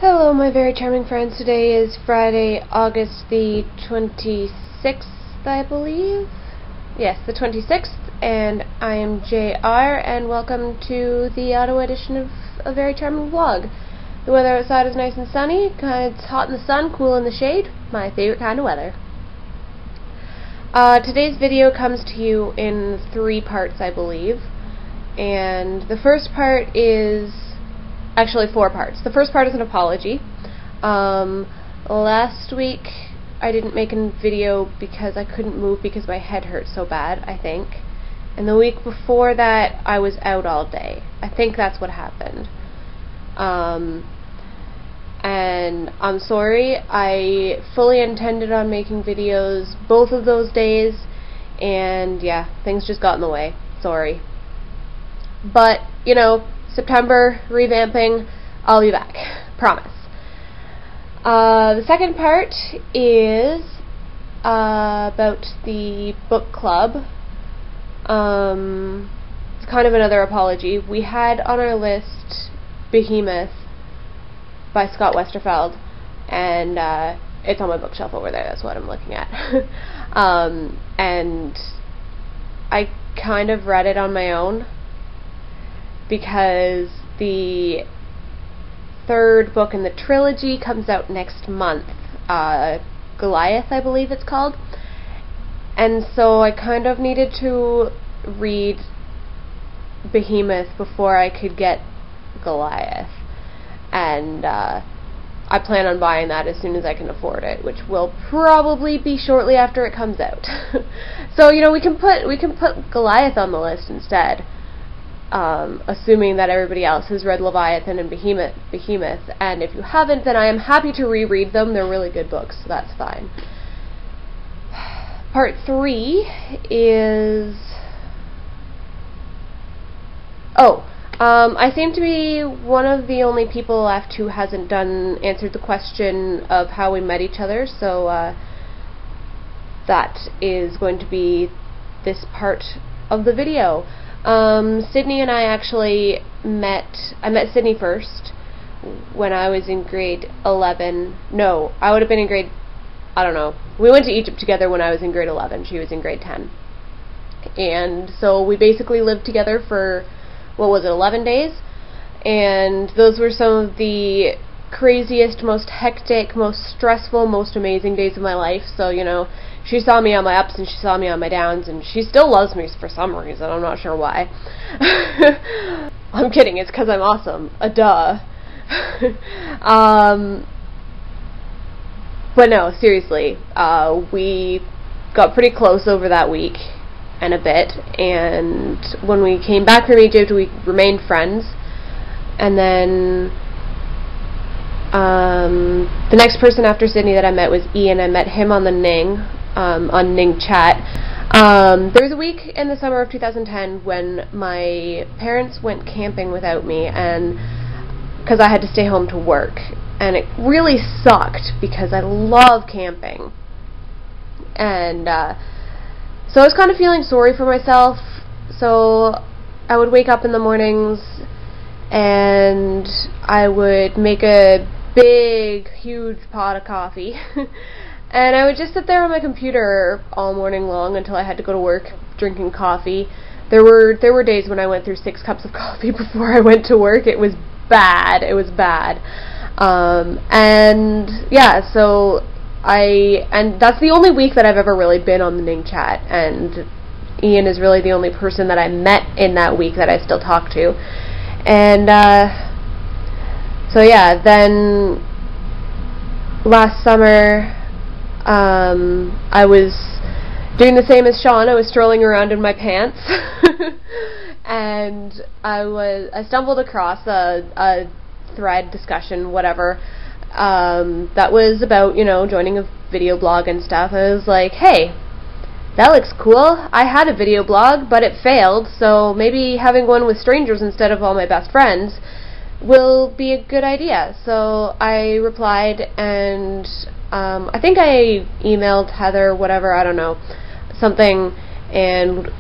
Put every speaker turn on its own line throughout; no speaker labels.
Hello, my very charming friends. Today is Friday, August the 26th, I believe. Yes, the 26th, and I am JR, and welcome to the auto edition of a very charming vlog. The weather outside is nice and sunny. It's hot in the sun, cool in the shade. My favorite kind of weather. Today's video comes to you in 3 parts, I believe. And the first part is actually 4 parts. The first part is an apology. Last week I didn't make a video because I couldn't move because my head hurt so bad, I think. And the week before that I was out all day. I think that's what happened. And I'm sorry. I fully intended on making videos both of those days, and yeah, things just got in the way. Sorry. But, you know, September, revamping, I'll be back. Promise. The second part is about the book club. It's kind of another apology. We had on our list Behemoth by Scott Westerfeld, and it's on my bookshelf over there. That's what I'm looking at. And I kind of read it on my own, because the 3rd book in the trilogy comes out next month, Goliath, I believe it's called, and so I kind of needed to read Behemoth before I could get Goliath, and I plan on buying that as soon as I can afford it, which will probably be shortly after it comes out. So, you know, we can put Goliath on the list instead. Assuming that everybody else has read Leviathan and Behemoth, and if you haven't, then I am happy to reread them. They're really good books, so that's fine. Part 3 is... I seem to be one of the only people left who hasn't answered the question of how we met each other, so that is going to be this part of the video. Sydney and I actually I met Sydney first when I was in grade 11. No, I would have been in grade, I don't know. We went to Egypt together when I was in grade 11. She was in grade 10. And so we basically lived together for, what was it, 11 days? And those were some of the craziest, most hectic, most stressful, most amazing days of my life. So, you know, she saw me on my ups and she saw me on my downs, and she still loves me for some reason. I'm not sure why. I'm kidding. It's because I'm awesome. Duh. But no, seriously. We got pretty close over that week and a bit, and when we came back from Egypt, we remained friends. And then the next person after Sydney that I met was Ian. I met him on the Ning. On Ning Chat. There was a week in the summer of 2010 when my parents went camping without me, and because I had to stay home to work, and it really sucked because I love camping, and so I was kind of feeling sorry for myself. So I would wake up in the mornings and I would make a big, huge pot of coffee. And I would just sit there on my computer all morning long until I had to go to work drinking coffee. There were days when I went through 6 cups of coffee before I went to work. It was bad. It was bad. And yeah, so and that's the only week that I've ever really been on the Ning Chat, and Ian is really the only person that I met in that week that I still talk to. And so yeah, then last summer I was doing the same as Sean. I was strolling around in my pants and I stumbled across a thread discussion, whatever, that was about, you know, joining a video blog and stuff. I was like, hey, that looks cool. I had a video blog, but it failed, so maybe having one with strangers instead of all my best friends will be a good idea. So I replied, and I think I emailed Heather, whatever, I don't know, something, and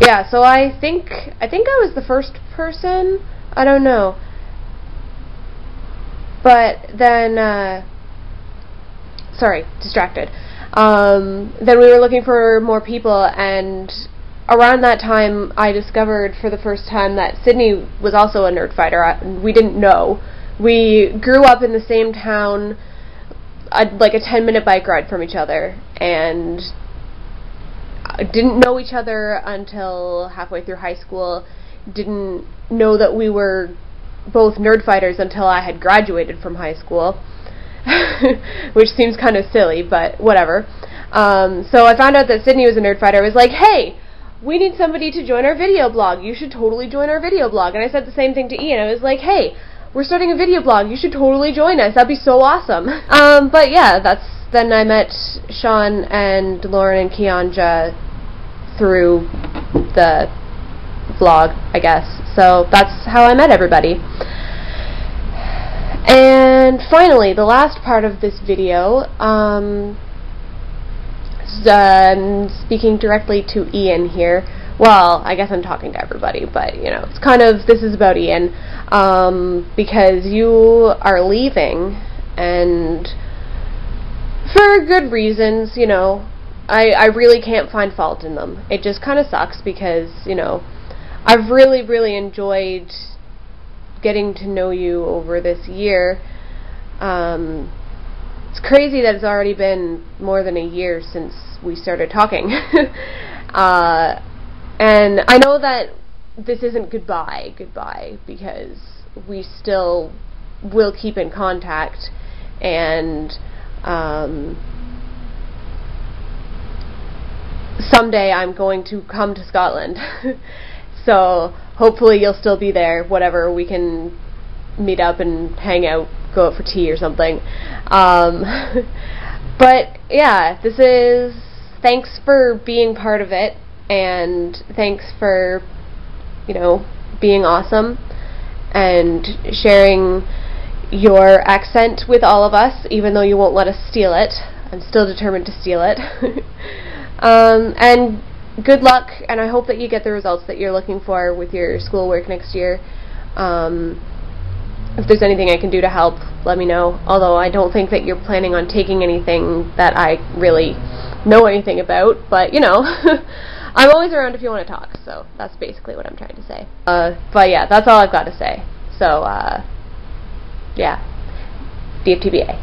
yeah, so I think I was the first person, I don't know, But then, sorry, distracted. Then we were looking for more people, and around that time I discovered for the first time that Sydney was also a nerd fighter. We didn't know. We grew up in the same town, like a 10-minute bike ride from each other, and didn't know each other until halfway through high school. Didn't know that we were both nerd fighters until I had graduated from high school, which seems kind of silly, but whatever. So I found out that Sydney was a nerd fighter. I was like, hey, we need somebody to join our video blog. You should totally join our video blog. And I said the same thing to Ian. I was like, hey, we're starting a video blog. You should totally join us. That'd be so awesome. But yeah, then I met Sean and Lauren and Keonja through the vlog, I guess. So that's how I met everybody. And finally, the last part of this video, speaking directly to Ian here. Well, I guess I'm talking to everybody, but, you know, it's kind of, this is about Ian, because you are leaving, and for good reasons, you know. I really can't find fault in them. It just kind of sucks because, you know, I've really, really enjoyed getting to know you over this year. It's crazy that it's already been more than a year since we started talking. And I know that this isn't goodbye, because we still will keep in contact, and someday I'm going to come to Scotland. So hopefully you'll still be there, whatever, we can meet up and hang out, go out for tea or something. But yeah, this is, thanks for being part of it, and thanks for, you know, being awesome and sharing your accent with all of us, even though you won't let us steal it. I'm still determined to steal it. And good luck, and I hope that you get the results that you're looking for with your schoolwork next year. If there's anything I can do to help, let me know. Although I don't think that you're planning on taking anything that I really know anything about, but, you know, I'm always around if you want to talk, so that's basically what I'm trying to say. But yeah, that's all I've got to say. So, yeah, DFTBA.